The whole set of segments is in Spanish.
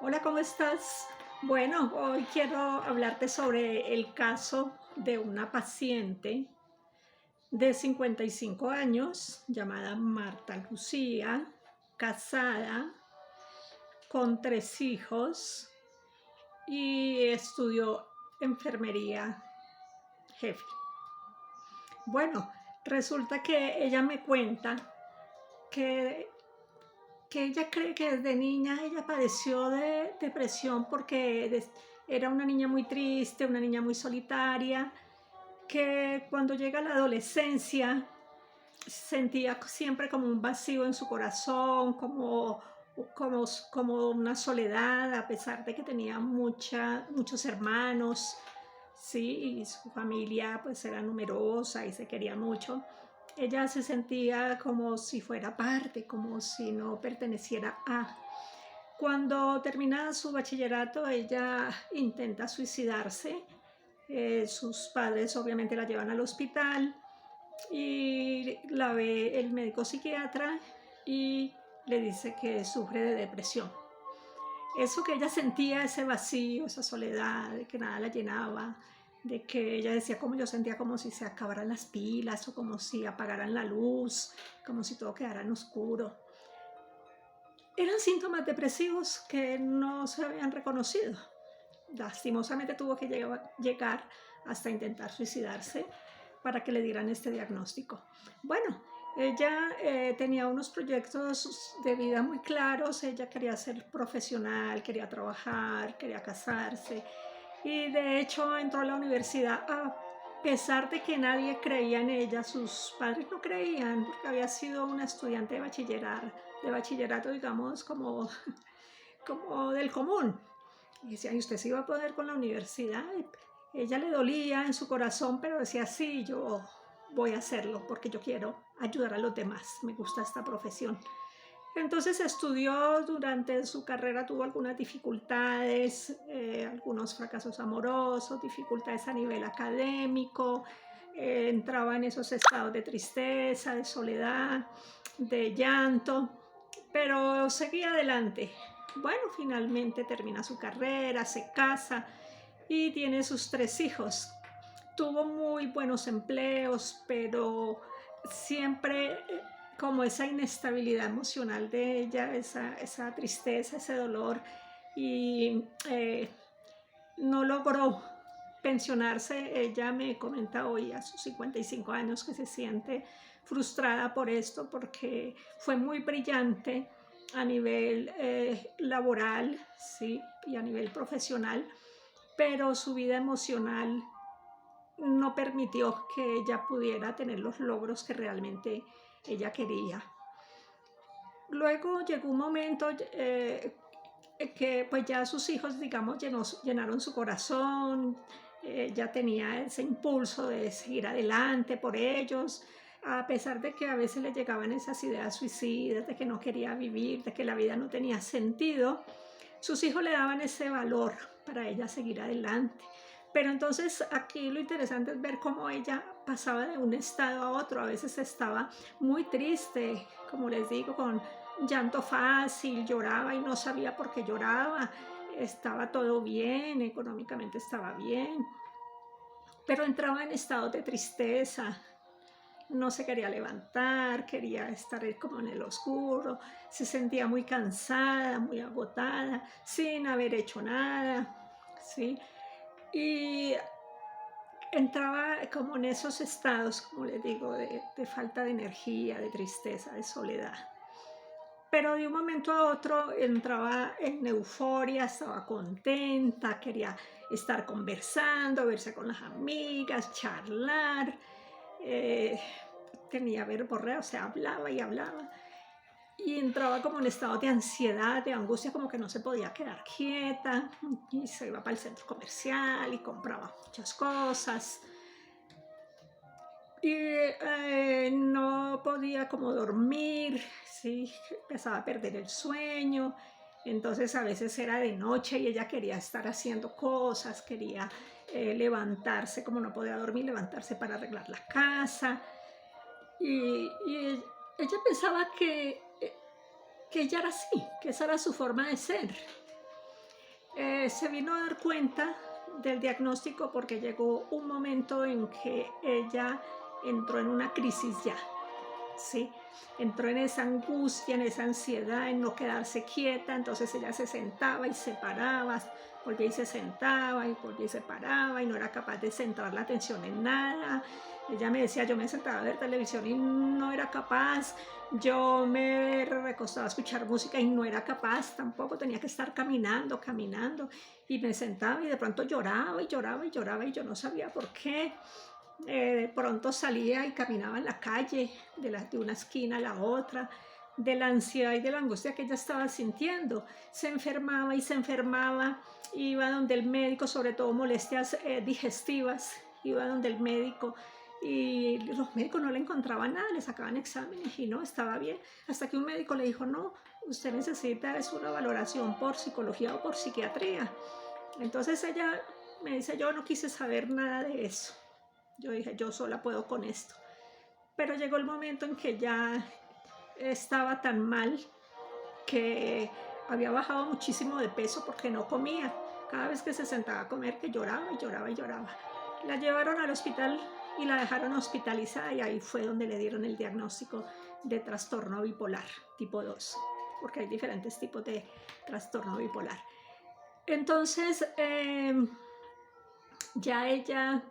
Hola, ¿cómo estás? Bueno, hoy quiero hablarte sobre el caso de una paciente de 55 años llamada Marta Lucía, casada, con 3 hijos y estudió enfermería jefe. Bueno, resulta que ella me cuenta que ella cree que desde niña ella padeció de depresión porque era una niña muy triste, una niña muy solitaria, que cuando llega la adolescencia sentía siempre como un vacío en su corazón, como una soledad, a pesar de que tenía muchos hermanos, sí, y su familia pues era numerosa y se quería mucho. Ella se sentía como si fuera parte, como si no perteneciera a. Cuando termina su bachillerato, ella intenta suicidarse. Sus padres obviamente la llevan al hospital y la ve el médico psiquiatra y le dice que sufre de depresión. Eso que ella sentía, ese vacío, esa soledad, de que nada la llenaba, de que ella decía como yo sentía como si se acabaran las pilas o como si apagaran la luz, como si todo quedara en oscuro. Eran síntomas depresivos que no se habían reconocido. Lastimosamente tuvo que llegar hasta intentar suicidarse para que le dieran este diagnóstico. Bueno, ella tenía unos proyectos de vida muy claros. Ella quería ser profesional, quería trabajar, quería casarse, y de hecho entró a la universidad a pesar de que nadie creía en ella. Sus padres no creían porque había sido una estudiante de bachillerato, digamos, como del común. Y decía, ¿y usted se iba a poder con la universidad? Y ella le dolía en su corazón, pero decía, sí, yo voy a hacerlo porque yo quiero ayudar a los demás, me gusta esta profesión. Entonces estudió. Durante su carrera tuvo algunas dificultades, algunos fracasos amorosos, dificultades a nivel académico, entraba en esos estados de tristeza, de soledad, de llanto, pero seguía adelante. Bueno, finalmente termina su carrera, se casa y tiene sus 3 hijos. Tuvo muy buenos empleos, pero siempre como esa inestabilidad emocional de ella, esa tristeza, ese dolor, y no logró pensionarse. Ella me comenta hoy a sus 55 años que se siente frustrada por esto porque fue muy brillante a nivel laboral, sí, y a nivel profesional, pero su vida emocional no permitió que ella pudiera tener los logros que realmente ella quería. Luego llegó un momento que pues ya sus hijos, digamos, llenaron su corazón. Ya tenía ese impulso de seguir adelante por ellos, a pesar de que a veces le llegaban esas ideas suicidas, de que no quería vivir, de que la vida no tenía sentido. Sus hijos le daban ese valor para ella seguir adelante. Pero entonces aquí lo interesante es ver cómo ella pasaba de un estado a otro. A veces estaba muy triste, como les digo, con llanto fácil, lloraba y no sabía por qué lloraba. Estaba todo bien, económicamente estaba bien, pero entraba en estados de tristeza. No se quería levantar, quería estar como en el oscuro, se sentía muy cansada, muy agotada, sin haber hecho nada, ¿sí? Y entraba como en esos estados, como les digo, de falta de energía, de tristeza, de soledad. Pero de un momento a otro entraba en euforia, estaba contenta, quería estar conversando, verse con las amigas, charlar. eh, Tenía verborrea, o sea, hablaba y hablaba. Y entraba como en estado de ansiedad, de angustia, como que no se podía quedar quieta. Y se iba para el centro comercial y compraba muchas cosas. Y no podía como dormir, ¿sí? Empezaba a perder el sueño. Entonces a veces era de noche y ella quería estar haciendo cosas, quería levantarse, como no podía dormir, levantarse para arreglar la casa. Y ella pensaba que ella era así, que esa era su forma de ser. Se vino a dar cuenta del diagnóstico porque llegó un momento en que ella entró en una crisis ya, ¿sí? Entró en esa angustia, en esa ansiedad, en no quedarse quieta, entonces ella se sentaba y se paraba, volvía y se sentaba y volvía y se paraba y no era capaz de centrar la atención en nada. Ella me decía, yo me sentaba a ver televisión y no era capaz, yo me recostaba a escuchar música y no era capaz, tampoco tenía que estar caminando, caminando, y me sentaba y de pronto lloraba y lloraba y lloraba y yo no sabía por qué. De pronto salía y caminaba en la calle, de una esquina a la otra, de la ansiedad y de la angustia que ella estaba sintiendo. Se enfermaba y se enfermaba, iba donde el médico, sobre todo molestias digestivas, iba donde el médico y los médicos no le encontraban nada, le sacaban exámenes y no, estaba bien, hasta que un médico le dijo, no, usted necesita es una valoración por psicología o por psiquiatría. Entonces ella me dice, yo no quise saber nada de eso. Yo dije, yo sola puedo con esto. Pero llegó el momento en que ya estaba tan mal que había bajado muchísimo de peso porque no comía. Cada vez que se sentaba a comer, que lloraba y lloraba y lloraba. La llevaron al hospital y la dejaron hospitalizada y ahí fue donde le dieron el diagnóstico de trastorno bipolar tipo 2, porque hay diferentes tipos de trastorno bipolar. Entonces, ya ella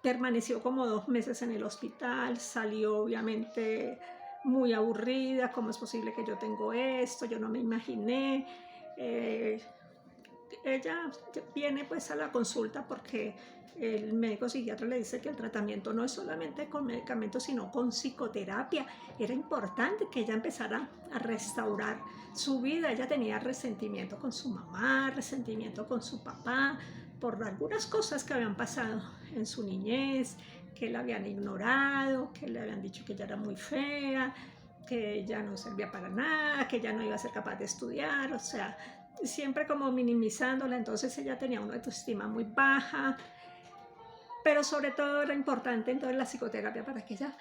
permaneció como 2 meses en el hospital, salió obviamente muy aburrida, ¿cómo es posible que yo tengo esto? Yo no me imaginé. Ella viene pues a la consulta porque el médico psiquiatra le dice que el tratamiento no es solamente con medicamentos, sino con psicoterapia. Era importante que ella empezara a restaurar su vida. Ella tenía resentimiento con su mamá, resentimiento con su papá, por algunas cosas que habían pasado en su niñez, que la habían ignorado, que le habían dicho que ella era muy fea, que ella no servía para nada, que ella no iba a ser capaz de estudiar, o sea, siempre como minimizándola. Entonces ella tenía una autoestima muy baja, pero sobre todo era importante entonces la psicoterapia para que ella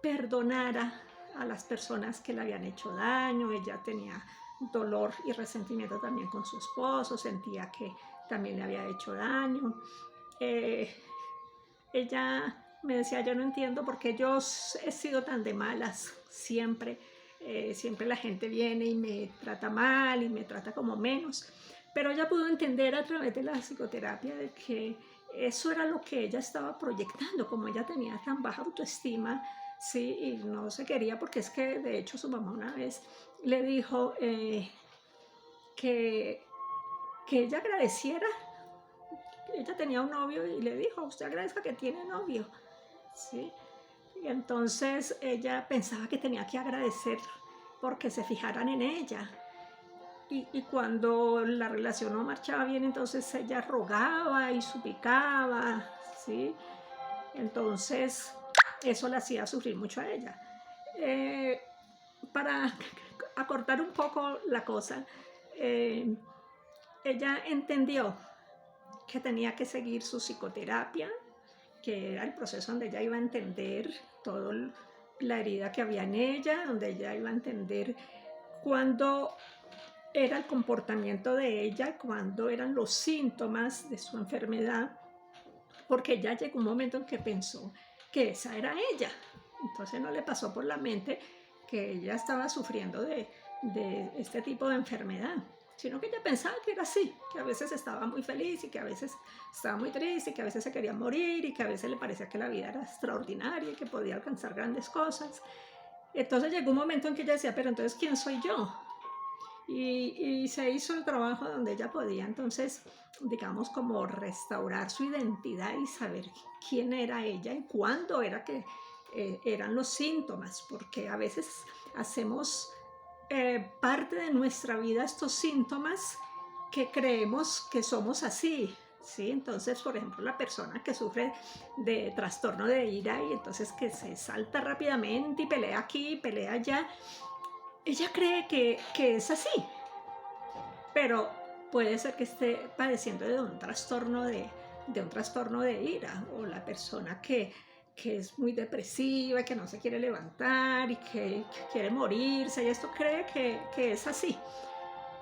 perdonara a las personas que le habían hecho daño. Ella tenía dolor y resentimiento también con su esposo, sentía que también le había hecho daño. Ella me decía, yo no entiendo por qué yo he sido tan de malas siempre. Siempre la gente viene y me trata mal y me trata como menos. Pero ella pudo entender a través de la psicoterapia de que eso era lo que ella estaba proyectando, como ella tenía tan baja autoestima, sí, y no se quería, porque es que de hecho su mamá una vez le dijo que ella agradeciera. Ella tenía un novio y le dijo, usted agradezca que tiene novio, ¿sí? Y entonces ella pensaba que tenía que agradecer porque se fijaran en ella. Y cuando la relación no marchaba bien, entonces ella rogaba y suplicaba, ¿sí? Entonces eso la hacía sufrir mucho a ella. Para acortar un poco la cosa, ella entendió que tenía que seguir su psicoterapia, que era el proceso donde ella iba a entender toda la herida que había en ella, donde ella iba a entender cuándo era el comportamiento de ella, cuándo eran los síntomas de su enfermedad, porque ya llegó un momento en que pensó que esa era ella. Entonces no le pasó por la mente que ella estaba sufriendo de este tipo de enfermedad, sino que ella pensaba que era así, que a veces estaba muy feliz y que a veces estaba muy triste y que a veces se quería morir y que a veces le parecía que la vida era extraordinaria y que podía alcanzar grandes cosas. Entonces llegó un momento en que ella decía, pero entonces, ¿quién soy yo? Y se hizo el trabajo donde ella podía, entonces, digamos, como restaurar su identidad y saber quién era ella y cuándo era que eran los síntomas, porque a veces hacemos parte de nuestra vida estos síntomas que creemos que somos así, ¿sí? Entonces, por ejemplo, la persona que sufre de trastorno de ira y entonces que se salta rápidamente y pelea aquí, pelea allá, ella cree que es así, pero puede ser que esté padeciendo de un trastorno de ira, o la persona que es muy depresiva y que no se quiere levantar y que quiere morirse y esto cree que es así.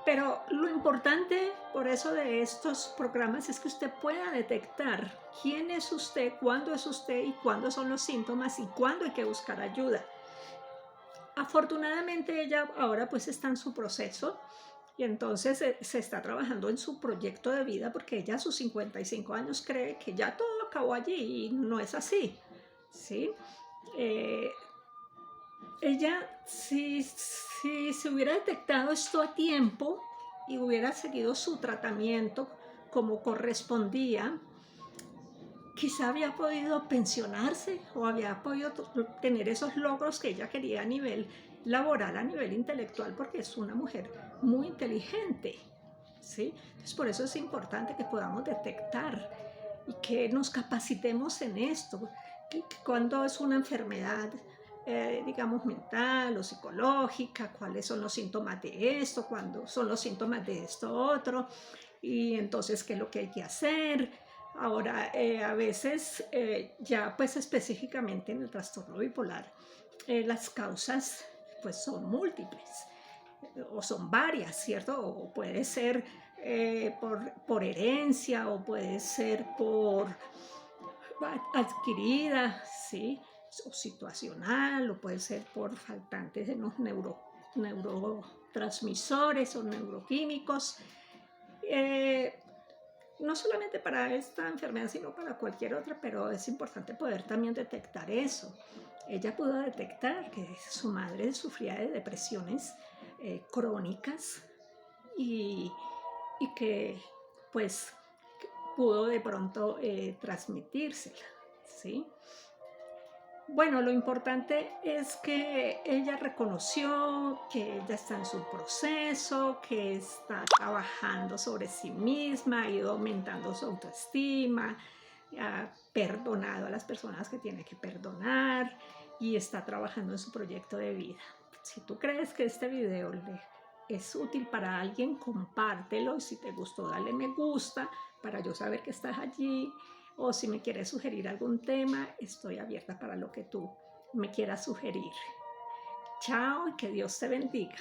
Pero lo importante por eso de estos programas es que usted pueda detectar quién es usted y cuándo son los síntomas y cuándo hay que buscar ayuda. Afortunadamente ella ahora pues está en su proceso y entonces se está trabajando en su proyecto de vida porque ella a sus 55 años cree que ya todo acabó allí y no es así, ¿sí? Eh, ella, si se hubiera detectado esto a tiempo y hubiera seguido su tratamiento como correspondía, quizá había podido pensionarse o había podido tener esos logros que ella quería a nivel laboral, a nivel intelectual, porque es una mujer muy inteligente, ¿sí? Entonces, por eso es importante que podamos detectar y que nos capacitemos en esto, que cuando es una enfermedad, digamos, mental o psicológica, cuáles son los síntomas de esto, cuándo son los síntomas de esto otro, y entonces qué es lo que hay que hacer. Ahora, a veces, ya pues específicamente en el trastorno bipolar, las causas pues son múltiples o son varias, ¿cierto? O puede ser por herencia o puede ser por adquirida, ¿sí? O situacional, o puede ser por faltantes de los neurotransmisores o neuroquímicos. Eh, no solamente para esta enfermedad, sino para cualquier otra, pero es importante poder también detectar eso. Ella pudo detectar que su madre sufría de depresiones crónicas y, y que pues pudo de pronto transmitírsela, ¿sí? Bueno, lo importante es que ella reconoció que ella está en su proceso, que está trabajando sobre sí misma, ha ido aumentando su autoestima, ha perdonado a las personas que tiene que perdonar y está trabajando en su proyecto de vida. Si tú crees que este video le es útil para alguien, compártelo y si te gustó, dale me gusta para yo saber que estás allí o si me quieres sugerir algún tema, estoy abierta para lo que tú me quieras sugerir. Chao y que Dios te bendiga.